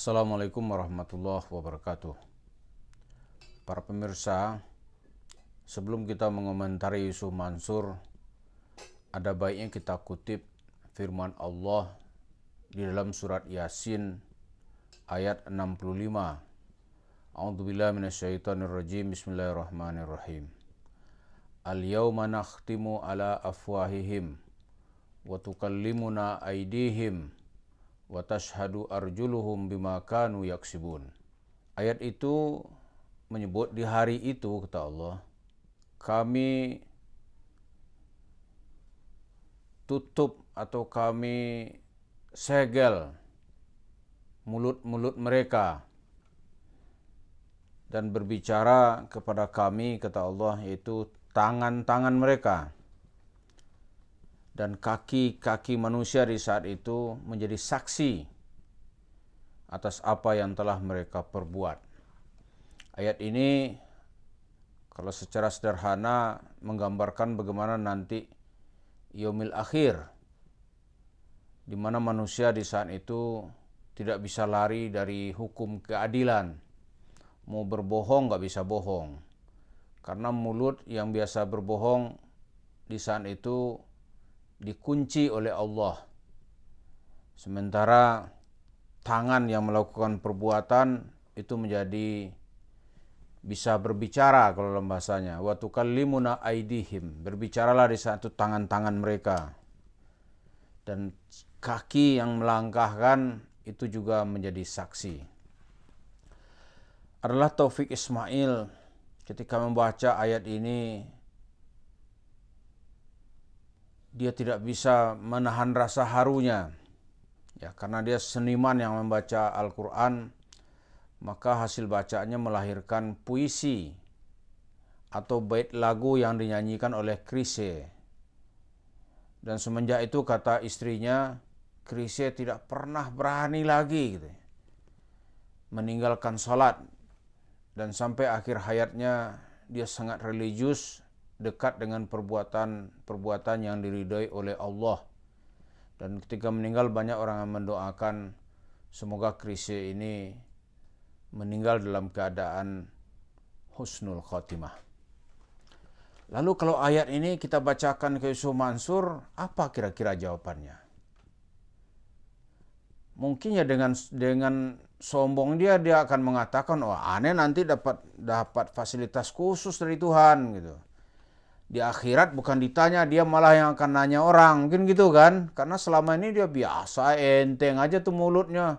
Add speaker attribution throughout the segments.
Speaker 1: Assalamualaikum warahmatullahi wabarakatuh. Para pemirsa, sebelum kita mengomentari Yusuf Mansur, ada baiknya kita kutip firman Allah di dalam surat Yasin ayat 65. A'udzubillahi minasyaitonirrajim. Bismillahirrahmanirrahim. Al-yawma nakhtimu ala afwahihim wa tukallimuna aydihim wa tashhadu arjuluhum bima kanu yaksibun. Ayat itu menyebut di hari itu, kata Allah, kami tutup atau kami segel mulut-mulut mereka dan berbicara kepada kami, kata Allah, yaitu tangan-tangan mereka. Dan kaki-kaki manusia di saat itu menjadi saksi atas apa yang telah mereka perbuat. Ayat ini kalau secara sederhana menggambarkan bagaimana nanti yaumil akhir, di mana manusia di saat itu tidak bisa lari dari hukum keadilan. Mau berbohong nggak bisa bohong, karena mulut yang biasa berbohong di saat itu dikunci oleh Allah. Sementara tangan yang melakukan perbuatan itu menjadi bisa berbicara kalau dalam bahasanya. Wa tukallimuna aydihim, berbicaralah di saat itu tangan-tangan mereka. Dan kaki yang melangkahkan itu juga menjadi saksi. Adalah Taufik Ismail ketika membaca ayat ini, dia tidak bisa menahan rasa harunya. Ya, karena dia seniman yang membaca Al-Quran, maka hasil bacaannya melahirkan puisi atau bait lagu yang dinyanyikan oleh Chrisye. Dan semenjak itu, kata istrinya, Chrisye tidak pernah berani lagi gitu, meninggalkan salat. Dan sampai akhir hayatnya dia sangat religius, dekat dengan perbuatan yang diridhoi oleh Allah. Dan ketika meninggal banyak orang yang mendoakan semoga Chrisye ini meninggal dalam keadaan husnul khotimah. Lalu kalau ayat ini kita bacakan ke Yusuf Mansur, apa kira-kira jawabannya? Mungkin ya dengan sombong dia akan mengatakan, oh aneh nanti dapat fasilitas khusus dari Tuhan gitu. Di akhirat bukan ditanya, dia malah yang akan nanya orang, mungkin gitu kan? Karena selama ini dia biasa enteng aja tuh mulutnya.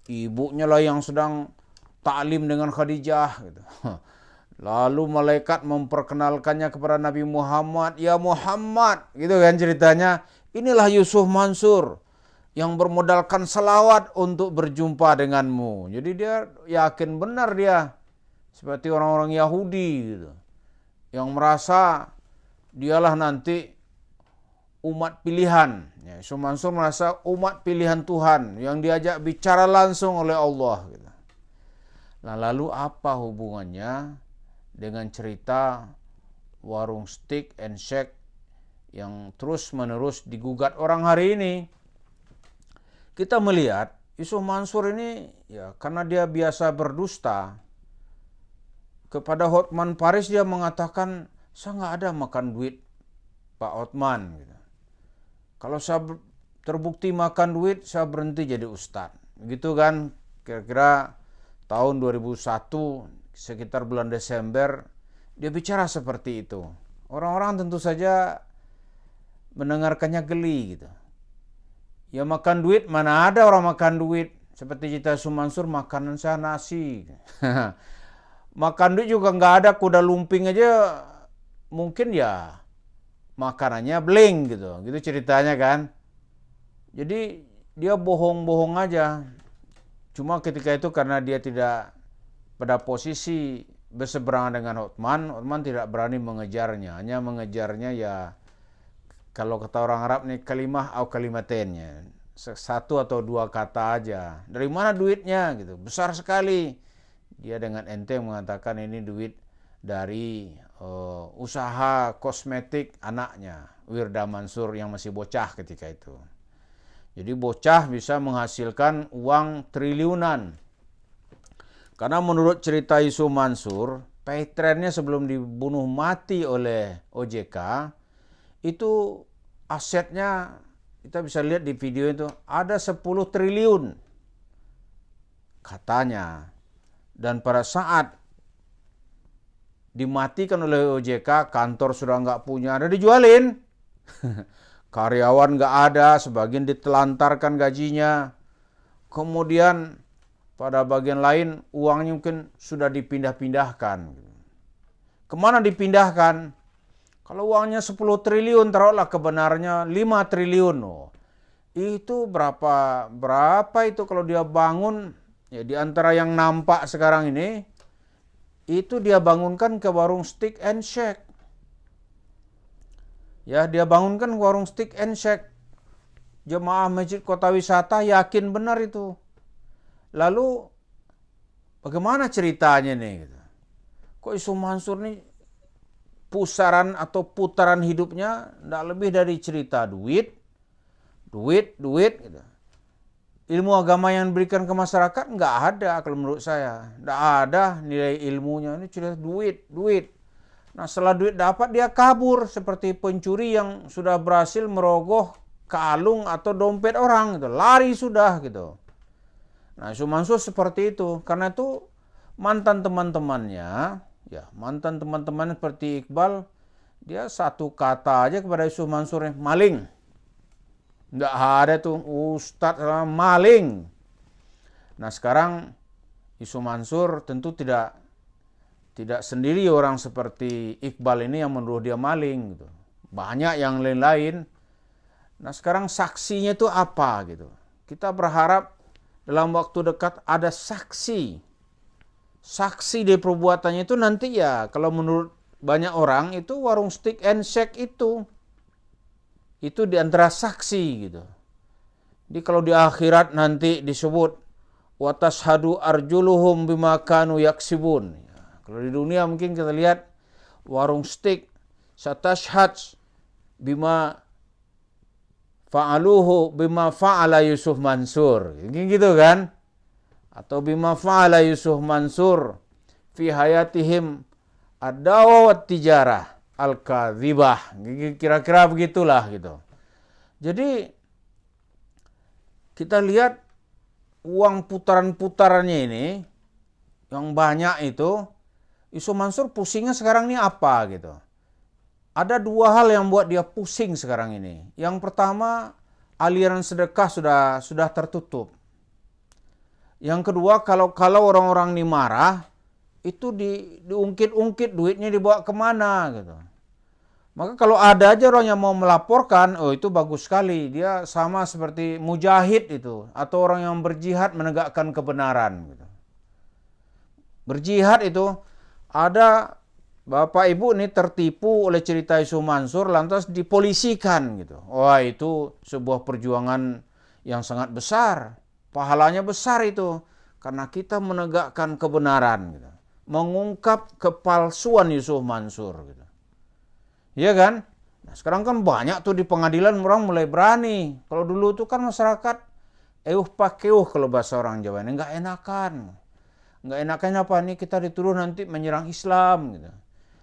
Speaker 1: Ibunya lah yang sedang taklim dengan Khadijah gitu. Lalu malaikat memperkenalkannya kepada Nabi Muhammad, ya Muhammad, gitu kan ceritanya. Inilah Yusuf Mansur yang bermodalkan salawat untuk berjumpa denganmu. Jadi dia yakin benar dia, seperti orang-orang Yahudi gitu, yang merasa dialah nanti umat pilihan. Ya, Yusuf Mansur merasa umat pilihan Tuhan yang diajak bicara langsung oleh Allah. Gitu. Nah, lalu apa hubungannya dengan cerita warung steak and shake yang terus-menerus digugat orang hari ini? Kita melihat Yusuf Mansur ini ya karena dia biasa berdusta. Kepada Hotman Paris dia mengatakan, saya nggak ada makan duit Pak Hotman. Gitu. Kalau saya terbukti makan duit, saya berhenti jadi ustadz. Gitu kan, kira-kira tahun 2001, sekitar bulan Desember, dia bicara seperti itu. Orang-orang tentu saja mendengarkannya geli gitu. Ya makan duit, mana ada orang makan duit. Seperti cerita Yusuf Mansur, makanan saya nasi. Makan duit juga nggak ada, kuda lumping aja mungkin ya makanannya bling gitu ceritanya kan. Jadi dia bohong-bohong aja. Cuma ketika itu karena dia tidak pada posisi berseberangan dengan Hotman tidak berani mengejarnya. Hanya mengejarnya ya kalau kata orang Arab nih kalimah atau kalimatennya, satu atau dua kata aja. Dari mana duitnya gitu? Besar sekali. Dia dengan enteng mengatakan ini duit dari usaha kosmetik anaknya, Wirda Mansur yang masih bocah ketika itu. Jadi bocah bisa menghasilkan uang triliunan Karena menurut cerita Yusuf Mansur, Paytrennya sebelum dibunuh mati oleh OJK, itu asetnya, kita bisa lihat di video itu, ada 10 triliun katanya. Dan pada saat dimatikan oleh OJK, kantor sudah nggak punya, ada dijualin. Karyawan nggak ada, sebagian ditelantarkan gajinya. Kemudian pada bagian lain uangnya mungkin sudah dipindah-pindahkan. Kemana dipindahkan? Kalau uangnya 10 triliun, taruhlah kebenarnya 5 triliun. Oh, itu berapa itu kalau dia bangun, ya di antara yang nampak sekarang ini, itu dia bangunkan ke warung steak and shake. Ya, dia bangunkan warung steak and shake. Jemaah Masjid Kota Wisata yakin benar itu. Lalu bagaimana ceritanya nih? Kok Yusuf Mansur nih pusaran atau putaran hidupnya tidak lebih dari cerita duit. Gitu. Ilmu agama yang diberikan ke masyarakat nggak ada kalau menurut saya. Nggak ada nilai ilmunya, ini cerita duit. Nah setelah duit dapat dia kabur seperti pencuri yang sudah berhasil merogoh kalung atau dompet orang gitu. Lari sudah gitu. Nah, Yusuf Mansur seperti itu. Karena itu mantan teman-temannya seperti Iqbal, dia satu kata aja kepada Yusuf Mansur, maling. Nggak ada tuh Ustadz sama maling. Nah, sekarang Yusuf Mansur tentu tidak sendiri orang seperti Iqbal ini yang menuduh dia maling gitu. Banyak yang lain-lain. Nah, sekarang saksinya itu apa gitu. Kita berharap dalam waktu dekat ada saksi dari perbuatannya itu nanti ya, kalau menurut banyak orang itu warung steak and shake itu di antara saksi gitu. Jadi kalau di akhirat nanti disebut wa tashhadu arjuluhum bima kanu yaksibun. Ya, kalau di dunia mungkin kita lihat warung steak satashhad bima fa'aluhu bima fa'ala Yusuf Mansur. Gitu kan? Atau bima fa'ala Yusuf Mansur fi hayatihim ad-dawat tijarah al-kadzibah. Kira-kira begitulah gitu. Jadi kita lihat uang putaran-putarannya ini yang banyak itu, Yusuf Mansur pusingnya sekarang ini apa gitu. Ada dua hal yang buat dia pusing sekarang ini. Yang pertama, aliran sedekah sudah tertutup. Yang kedua, kalau orang-orang ini marah, itu diungkit-ungkit duitnya dibawa kemana gitu. Maka kalau ada aja orang yang mau melaporkan, oh itu bagus sekali. Dia sama seperti mujahid itu, atau orang yang berjihad menegakkan kebenaran gitu. Berjihad itu ada Bapak Ibu ini tertipu oleh cerita Yusuf Mansur lantas dipolisikan gitu. Wah, itu sebuah perjuangan yang sangat besar. Pahalanya besar itu karena kita menegakkan kebenaran gitu. Mengungkap kepalsuan Yusuf Mansur gitu. Iya kan? Nah, sekarang kan banyak tuh di pengadilan orang mulai berani. Kalau dulu tuh kan masyarakat pakeuh kalau bahasa orang Jawa ini enggak enakan. Enggak enakan apa nih, kita dituduh nanti menyerang Islam gitu.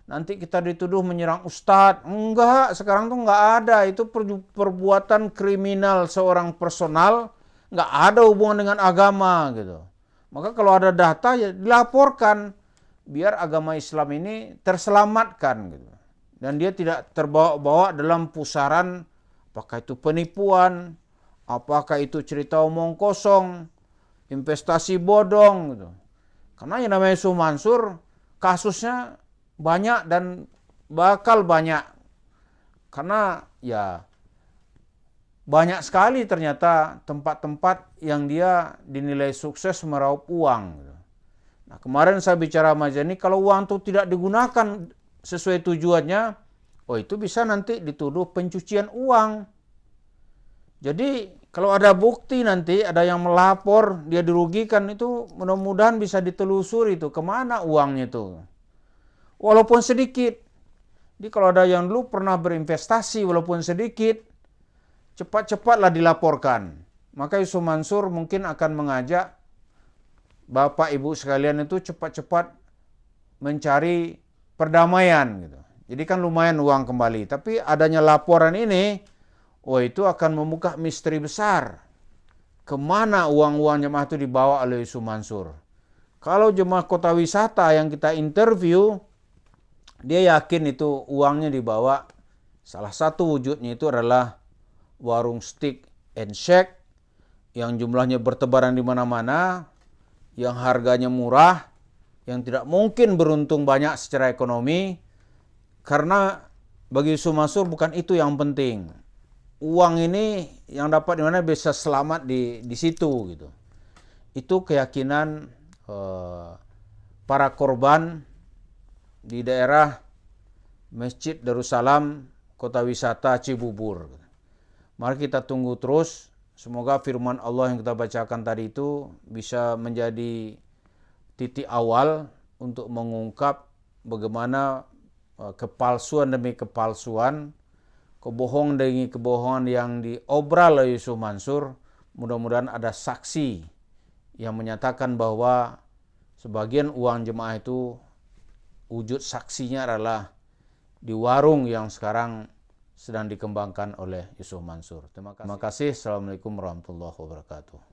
Speaker 1: Nanti kita dituduh menyerang ustadz. Enggak, sekarang tuh enggak ada. Itu perbuatan kriminal seorang personal, enggak ada hubungan dengan agama gitu. Maka kalau ada data ya dilaporkan biar agama Islam ini terselamatkan gitu. Dan dia tidak terbawa-bawa dalam pusaran apakah itu penipuan, apakah itu cerita omong kosong, investasi bodong gitu. Karena yang namanya Yusuf Mansur kasusnya banyak dan bakal banyak. Karena ya banyak sekali ternyata tempat-tempat yang dia dinilai sukses meraup uang. Nah, kemarin saya bicara sama Jani, kalau uang itu tidak digunakan sesuai tujuannya, oh itu bisa nanti dituduh pencucian uang. Jadi kalau ada bukti nanti ada yang melapor dia dirugikan, itu mudah-mudahan bisa ditelusuri itu kemana uangnya itu. Walaupun sedikit. Jadi kalau ada yang dulu pernah berinvestasi walaupun sedikit, cepat-cepatlah dilaporkan. Maka Yusuf Mansur mungkin akan mengajak Bapak Ibu sekalian itu cepat-cepat mencari perdamaian gitu. Jadi kan lumayan uang kembali. Tapi adanya laporan ini, itu akan membuka misteri besar. Kemana uang-uang jemaah itu dibawa oleh Yusuf Mansur? Kalau jemaah kota wisata yang kita interview, dia yakin itu uangnya dibawa. Salah satu wujudnya itu adalah warung steak and shake yang jumlahnya bertebaran di mana-mana, yang harganya murah, yang tidak mungkin beruntung banyak secara ekonomi, karena bagi Yusuf Mansur bukan itu yang penting. Uang ini yang dapat di mana bisa selamat di situ gitu. Itu keyakinan para korban di daerah Masjid Darussalam, kota wisata Cibubur. Mari kita tunggu terus. Semoga firman Allah yang kita bacakan tadi itu bisa menjadi titik awal untuk mengungkap bagaimana kepalsuan demi kepalsuan, kebohongan demi kebohongan yang diobral oleh Yusuf Mansur. Mudah-mudahan ada saksi yang menyatakan bahwa sebagian uang jemaah itu wujud saksinya adalah di warung yang sekarang sedang dikembangkan oleh Yusuf Mansur. Terima kasih. Assalamualaikum warahmatullahi wabarakatuh.